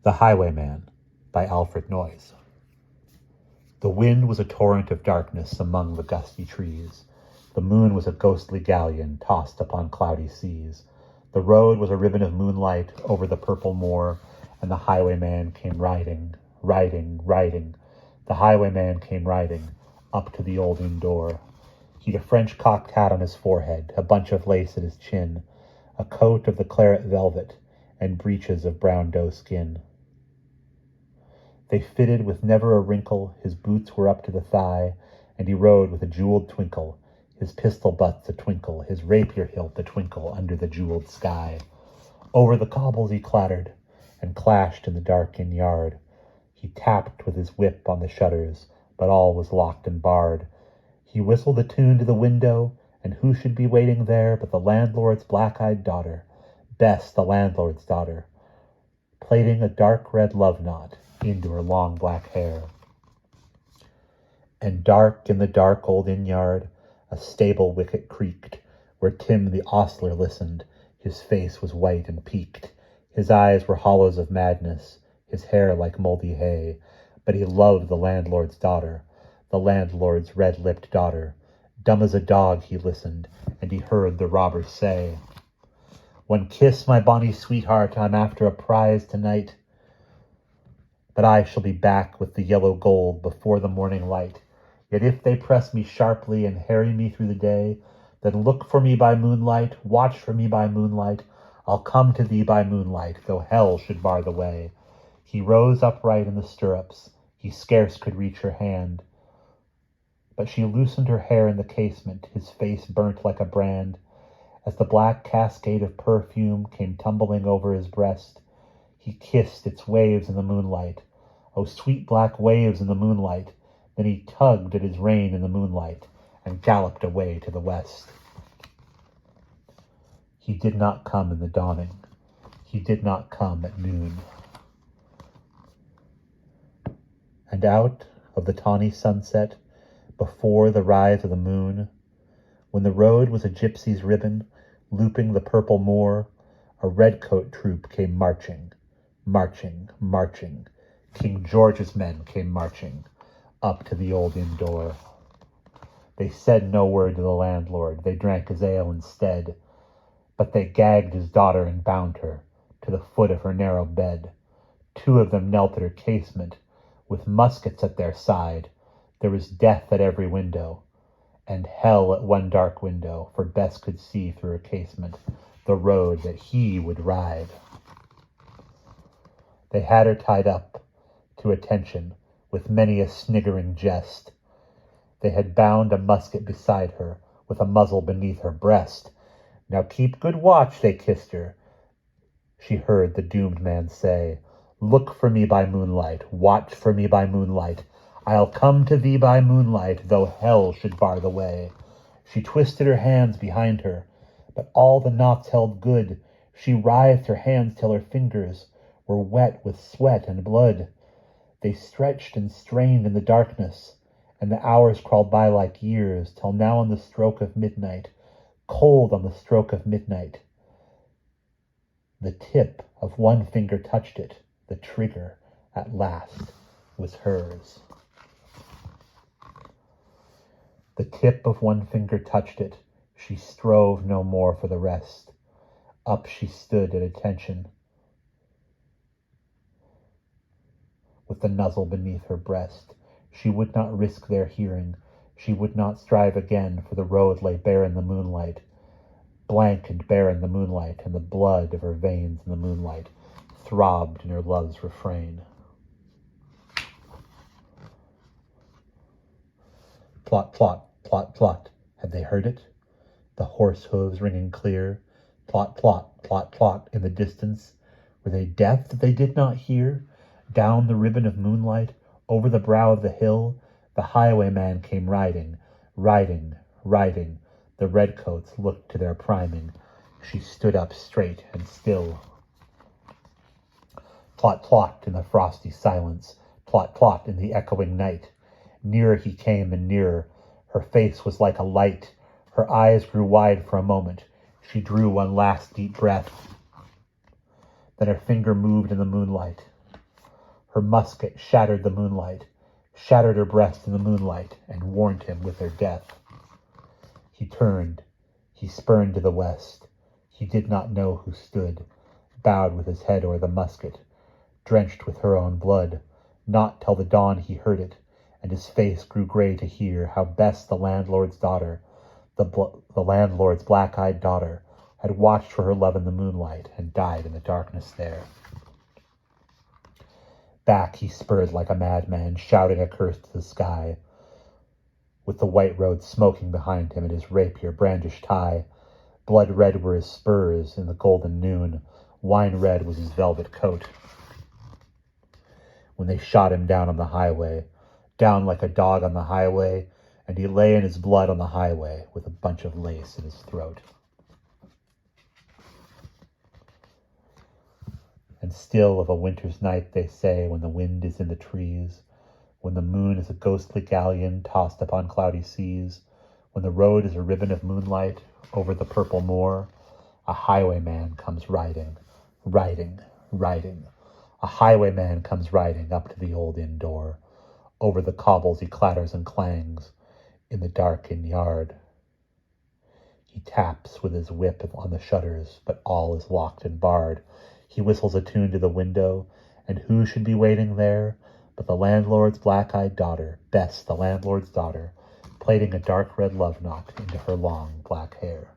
The Highwayman by Alfred Noyes. The wind was a torrent of darkness among the gusty trees. The moon was a ghostly galleon tossed upon cloudy seas. The road was a ribbon of moonlight over the purple moor, and the highwayman came riding. The highwayman came riding up to the old inn door. He'd a French cocked hat on his forehead, a bunch of lace at his chin, a coat of the claret velvet, and breeches of brown doe skin. They fitted with never a wrinkle, his boots were up to the thigh, and he rode with a jeweled twinkle, his pistol butts a twinkle, his rapier hilt a twinkle under the jeweled sky. Over the cobbles he clattered, and clashed in the dark inn yard. He tapped with his whip on the shutters, but all was locked and barred. He whistled a tune to the window, and who should be waiting there but the landlord's black-eyed daughter, Bess, the landlord's daughter, plaiting a dark red love knot into her long black hair. And dark in the dark old inn yard, a stable wicket creaked, where Tim the ostler listened. His face was white and peaked, his eyes were hollows of madness, his hair like moldy hay, but he loved the landlord's daughter, the landlord's red-lipped daughter. Dumb as a dog he listened, and he heard the robbers say, "One kiss, my bonny sweetheart, I'm after a prize tonight. But I shall be back with the yellow gold before the morning light. Yet if they press me sharply and harry me through the day, then look for me by moonlight, watch for me by moonlight. I'll come to thee by moonlight, though hell should bar the way." He rose upright in the stirrups. He scarce could reach her hand, but she loosened her hair in the casement, his face burnt like a brand. As the black cascade of perfume came tumbling over his breast, he kissed its waves in the moonlight. Oh, sweet black waves in the moonlight. Then he tugged at his rein in the moonlight and galloped away to the west. He did not come in the dawning. He did not come at noon. And out of the tawny sunset, before the rise of the moon, when the road was a gypsy's ribbon, looping the purple moor, a redcoat troop came marching. King George's men came marching up to the old inn door. They said no word to the landlord, they drank his ale instead, but they gagged his daughter and bound her to the foot of her narrow bed. Two of them knelt at her casement, with muskets at their side. There was death at every window, and hell at one dark window, for Bess could see through her casement the road that he would ride. They had her tied up to attention with many a sniggering jest. They had bound a musket beside her with a muzzle beneath her breast. "Now keep good watch," they kissed her. She heard the doomed man say, "Look for me by moonlight, watch for me by moonlight. I'll come to thee by moonlight, though hell should bar the way." She twisted her hands behind her, but all the knots held good. She writhed her hands till her fingers were wet with sweat and blood. They stretched and strained in the darkness, and the hours crawled by like years, till now on the stroke of midnight, cold on the stroke of midnight, the tip of one finger touched it. The trigger, at last, was hers. The tip of one finger touched it. She strove no more for the rest. Up she stood at attention, with the nuzzle beneath her breast. She would not risk their hearing. She would not strive again, for the road lay bare in the moonlight, blank and bare in the moonlight, and the blood of her veins in the moonlight throbbed in her love's refrain. Plot, plot, plot, plot. Had they heard it? The horse hooves ringing clear. Plot, plot, plot, plot. In the distance, were they deaf that they did not hear? Down the ribbon of moonlight, over the brow of the hill, the highwayman came riding. The redcoats looked to their priming. She stood up straight and still. Plot, plot in the frosty silence. Plot, plot in the echoing night. Nearer he came and nearer. Her face was like a light. Her eyes grew wide for a moment. She drew one last deep breath. Then her finger moved in the moonlight. Her musket shattered the moonlight, shattered her breast in the moonlight, and warned him with her death. He turned, he spurned to the west. He did not know who stood, bowed with his head o'er the musket, drenched with her own blood. Not till the dawn he heard it, and his face grew grey to hear how best the landlord's daughter, the landlord's black-eyed daughter, had watched for her love in the moonlight and died in the darkness there. Back he spurred like a madman, shouting a curse to the sky, with the white road smoking behind him and his rapier brandished high. Blood red were his spurs in the golden noon, wine red was his velvet coat. When they shot him down on the highway, down like a dog on the highway, and he lay in his blood on the highway with a bunch of lace in his throat. And still of a winter's night they say, when the wind is in the trees, when the moon is a ghostly galleon tossed upon cloudy seas, when the road is a ribbon of moonlight over the purple moor, a highwayman comes riding, riding, riding. A highwayman comes riding up to the old inn door. Over the cobbles he clatters and clangs in the dark inn yard. He taps with his whip on the shutters, but all is locked and barred. He whistles a tune to the window, and who should be waiting there but the landlord's black-eyed daughter, Bess, the landlord's daughter, plaiting a dark red love knot into her long black hair.